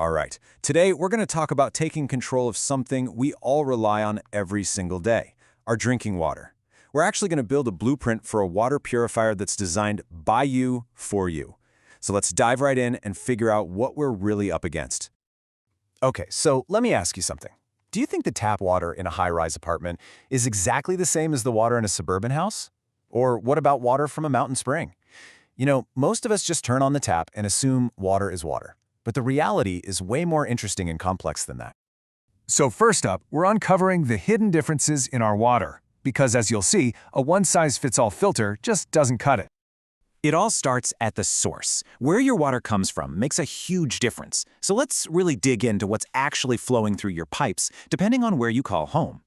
All right. Today, we're going to talk about taking control of something we all rely on every single day, our drinking water. We're actually going to build a blueprint for a water purifier that's designed by you, for you. So let's dive right in and figure out what we're really up against. Okay, so let me ask you something. Do you think the tap water in a high-rise apartment is exactly the same as the water in a suburban house? Or what about water from a mountain spring? You know, most of us just turn on the tap and assume water is water. But the reality is way more interesting and complex than that. So first up, we're uncovering the hidden differences in our water. Because as you'll see, a one-size-fits-all filter just doesn't cut it. It all starts at the source. Where your water comes from makes a huge difference. So let's really dig into what's actually flowing through your pipes, depending on where you call home.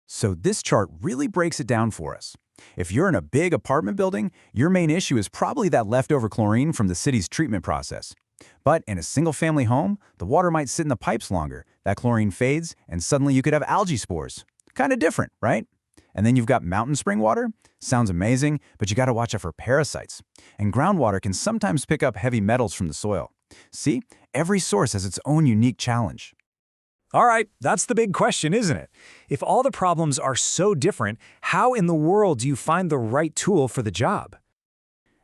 So this chart really breaks it down for us. If you're in a big apartment building, your main issue is probably that leftover chlorine from the city's treatment process. But in a single-family home, the water might sit in the pipes longer, that chlorine fades, and suddenly you could have algae spores. Kind of different, right? And then you've got mountain spring water. Sounds amazing, but you got to watch out for parasites. And groundwater can sometimes pick up heavy metals from the soil. See, every source has its own unique challenge. All right, that's the big question, isn't it? If all the problems are so different, how in the world do you find the right tool for the job?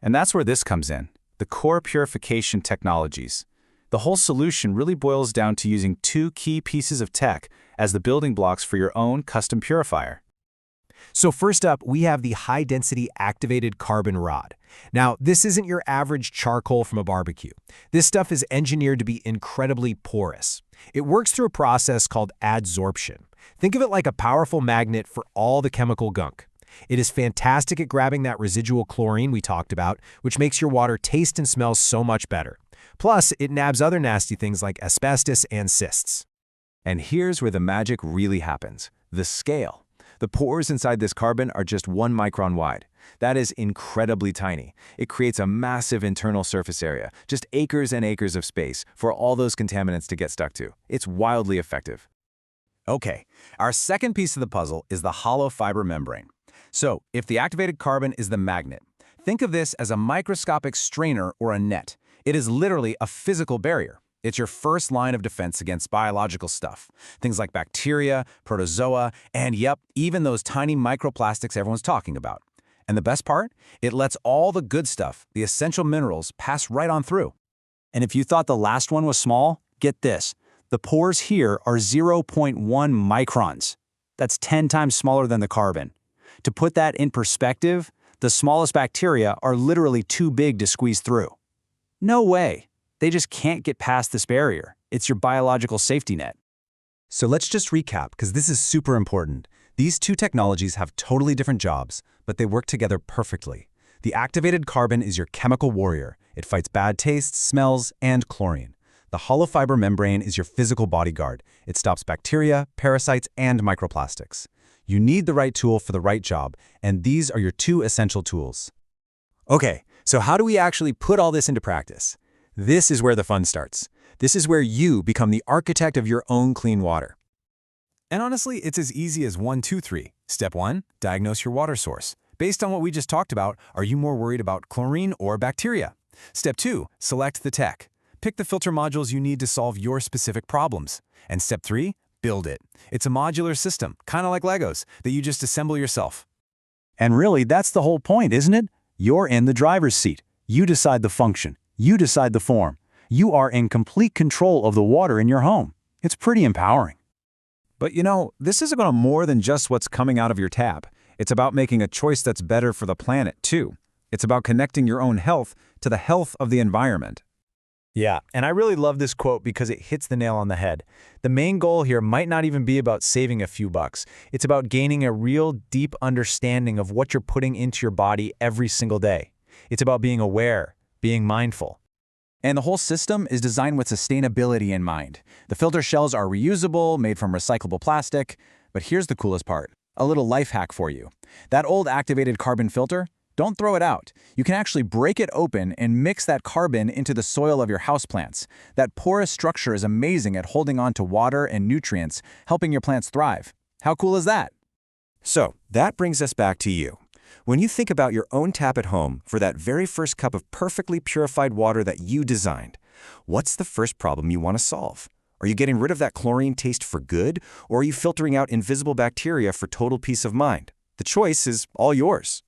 And that's where this comes in, the core purification technologies. The whole solution really boils down to using two key pieces of tech as the building blocks for your own custom purifier. So first up, we have the high-density activated carbon rod. Now, this isn't your average charcoal from a barbecue. This stuff is engineered to be incredibly porous. It works through a process called adsorption. Think of it like a powerful magnet for all the chemical gunk. It is fantastic at grabbing that residual chlorine we talked about, which makes your water taste and smell so much better. Plus, it nabs other nasty things like asbestos and cysts. And here's where the magic really happens, the scale. The pores inside this carbon are just 1 micron wide. That is incredibly tiny. It creates a massive internal surface area, just acres and acres of space for all those contaminants to get stuck to. It's wildly effective. Okay, our second piece of the puzzle is the hollow fiber membrane. So, if the activated carbon is the magnet, think of this as a microscopic strainer or a net. It is literally a physical barrier. It's your first line of defense against biological stuff. Things like bacteria, protozoa, and yep, even those tiny microplastics everyone's talking about. And the best part? It lets all the good stuff, the essential minerals, pass right on through. And if you thought the last one was small, get this. The pores here are 0.1 microns. That's 10 times smaller than the carbon. To put that in perspective, the smallest bacteria are literally too big to squeeze through. No way. They just can't get past this barrier. It's your biological safety net. So let's just recap, because this is super important. These two technologies have totally different jobs, but they work together perfectly. The activated carbon is your chemical warrior. It fights bad tastes, smells, and chlorine. The hollow fiber membrane is your physical bodyguard. It stops bacteria, parasites, and microplastics. You need the right tool for the right job, and these are your two essential tools. Okay, so how do we actually put all this into practice? This is where the fun starts. This is where you become the architect of your own clean water. And honestly, it's as easy as 1, 2, 3. Step 1, diagnose your water source. Based on what we just talked about, are you more worried about chlorine or bacteria? Step 2, select the tech. Pick the filter modules you need to solve your specific problems. And step 3, build it. It's a modular system, kind of like Legos, that you just assemble yourself. And really, that's the whole point, isn't it? You're in the driver's seat. You decide the function. You decide the form. You are in complete control of the water in your home. It's pretty empowering. But you know, this is about more than just what's coming out of your tap. It's about making a choice that's better for the planet, too. It's about connecting your own health to the health of the environment. Yeah, and I really love this quote because it hits the nail on the head. The main goal here might not even be about saving a few bucks. It's about gaining a real deep understanding of what you're putting into your body every single day. It's about being aware, being mindful. And the whole system is designed with sustainability in mind. The filter shells are reusable, made from recyclable plastic. But here's the coolest part, a little life hack for you. That old activated carbon filter, don't throw it out. You can actually break it open and mix that carbon into the soil of your houseplants. That porous structure is amazing at holding on to water and nutrients, helping your plants thrive. How cool is that? So, that brings us back to you. When you think about your own tap at home for that very first cup of perfectly purified water that you designed, What's the first problem you want to solve? Are you getting rid of that chlorine taste for good, or are you filtering out invisible bacteria for total peace of mind? The choice is all yours.